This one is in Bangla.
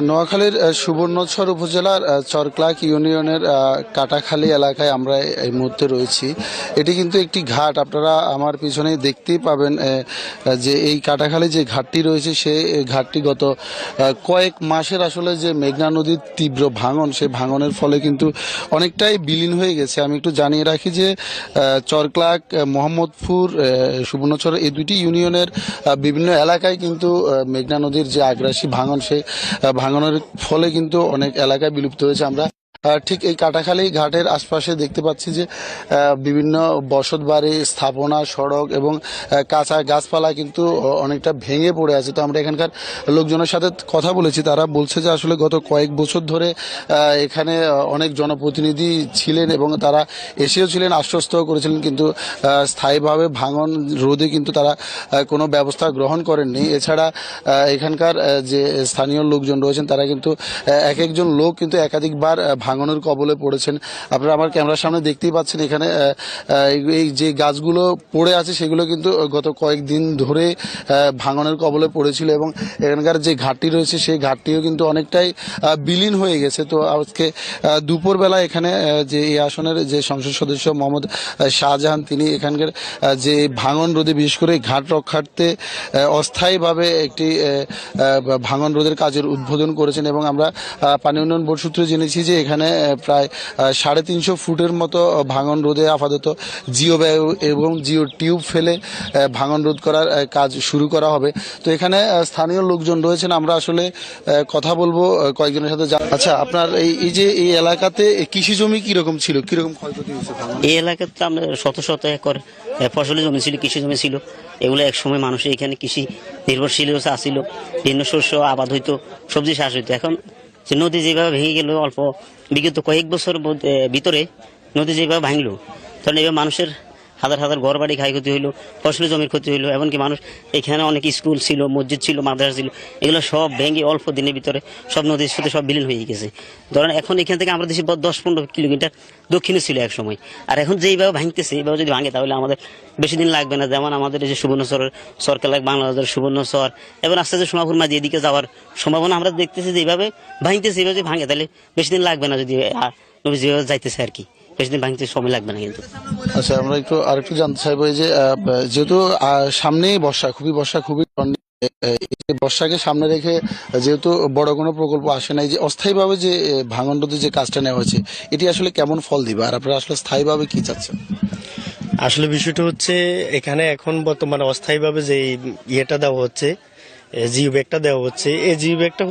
নোয়াখালীর সুবর্ণচর উপজেলার চরক্লাক ইউনিয়নের কাটাখালী এলাকায় আমরা এই মুহূর্তে রয়েছি। এটি কিন্তু একটি ঘাট, আপনারা আমার পিছনে দেখতেই পাবেন যে এই কাটাখালী যে ঘাটটি রয়েছে সেই ঘাটটি গত কয়েক মাসের আসলে যে মেঘনা নদীর তীব্র ভাঙন, সেই ভাঙনের ফলে কিন্তু অনেকটাই বিলীন হয়ে গেছে। আমি একটু জানিয়ে রাখি যে চরক্লাক, মোহাম্মদপুর, সুবর্ণচর এই দুইটি ইউনিয়নের বিভিন্ন এলাকায় কিন্তু মেঘনা নদীর যে আগ্রাসী ভাঙন, সেই ভাঙনের ফলে কিন্তু অনেক এলাকায় বিলুপ্ত হয়েছে। আমরা ঠিক এই কাটাখালী ঘাটের আশপাশে দেখতে পাচ্ছি যে বিভিন্ন বসত বাড়ি, স্থাপনা, সড়ক এবং কাঁচা গাছপালা কিন্তু অনেকটা ভেঙে পড়ে আছে। তো আমরা এখানকার লোকজনের সাথে কথা বলেছি, তারা বলছে যে আসলে গত কয়েক বছর ধরে এখানে অনেক জনপ্রতিনিধি ছিলেন এবং তারা এসেও ছিলেন, আশ্বস্ত করেছিলেন, কিন্তু স্থায়ীভাবে ভাঙন রোধে কিন্তু তারা কোনো ব্যবস্থা গ্রহণ করেননি। এছাড়া এখানকার যে স্থানীয় লোকজন রয়েছেন তারা কিন্তু এক একজন লোক কিন্তু একাধিকবার ভাঙনের কবলে পড়েছেন। আপনারা আমার ক্যামেরার সামনে দেখতেই পাচ্ছেন এখানে এই যে গাছগুলো পড়ে আছে সেগুলো কিন্তু গত কয়েকদিন ধরে ভাঙনের কবলে পড়েছিল এবং এখানকার যে ঘাটটি রয়েছে সেই ঘাটটিও কিন্তু অনেকটাই বিলীন হয়ে গেছে। তো আজকে দুপুরবেলা এখানে যে এই আসনের যে সংসদ সদস্য মোহাম্মদ শাহজাহান, তিনি এখানকার যে ভাঙন রোধে, বিশেষ করে ঘাট রক্ষার্থে অস্থায়ীভাবে একটি ভাঙন রোধের কাজের উদ্বোধন করেছেন এবং আমরা পানি উন্নয়ন বোর্ড সূত্রে জেনেছি যে এখানে প্রায় 350 ফুটের মতো ভাঙন রোধে আপাতত জিও ব্যাগ এবং জিও টিউব ফেলে ভাঙন রোধ করার কাজ শুরু করা হবে। তো এখানে স্থানীয় লোকজন রয়েছেন, আমরা আসলে কথা বলবো কয়েকজনের সাথে। আচ্ছা, আপনার এই যে এই এলাকাতে কৃষি জমি কিরকম ছিল, কিরকম ক্ষয়ক্ষতি হয়েছে? এই এলাকাতে আমরা শত শত একর ফসলি জমি ছিল, কৃষি জমি ছিল। এগুলো এক সময় মানুষ এখানে কৃষি নির্ভরশীল আসিল, বিভিন্ন শস্য আবাদ হইতো, সবজি চাষ হইতো। এখন যে নদী যেভাবে ভেঙে গেল অল্প বিগত কয়েক বছর ভিতরে নদী যেভাবে ভাঙলো, তখন এবার মানুষের হাজার হাজার ঘর বাড়ি ক্ষয়ক্ষতি হইলো, ফসলি জমির ক্ষতি হইলো। এমনকি মানুষ এখানে অনেক স্কুল ছিল, মসজিদ ছিল, মাদ্রাসা ছিল, এগুলো সব ভেঙে অল্প দিনের ভিতরে সব নদীর সাথে সব বিলীন হয়ে গেছে। ধরেন এখন এখান থেকে আমরা দেশে 10-15 কিলোমিটার দক্ষিণে ছিল এক সময়, আর এখন যেইভাবে ভাঙতেছে এইভাবে যদি ভাঙে তাহলে আমাদের বেশি দিন লাগবে না। যেমন আমাদের এই যে সুবর্ণচর, সরকার বাংলাদেশের সুবর্ণচর এবং আস্তে আস্তে সোনাপুর মাঝি এদিকে যাওয়ার সম্ভাবনা আমরা দেখতেছি। যেভাবে ভাঙতেছে এইভাবে যদি ভাঙে তাহলে বেশি দিন লাগবে না, যদি নদী যেভাবে যাইতেছে আর কি, বেশি দিন ভাঙতে সময় লাগবে না কিন্তু। আচ্ছা, আমরা আরেকটু জানতে চাইবো যে যেহেতু সামনেই বর্ষা, খুবই বর্ষাকে সামনে রেখে যেহেতু বড় কোনো প্রকল্প আসে নাই, যে অস্থায়ীভাবে যে ভাঙন রোধে যে কাজটা নেওয়া হয়েছে এটি আসলে কেমন ফল দিবে, আর আপনারা আসলে স্থায়ীভাবে কি চাচ্ছেন? আসলে বিষয়টা হচ্ছে এখানে এখন বর্তমানে অস্থায়ীভাবে যে ইয়েটা দেওয়া হচ্ছে, জিও ব্যাগটা দেওয়া হচ্ছে, এই জিও ব্যাগটা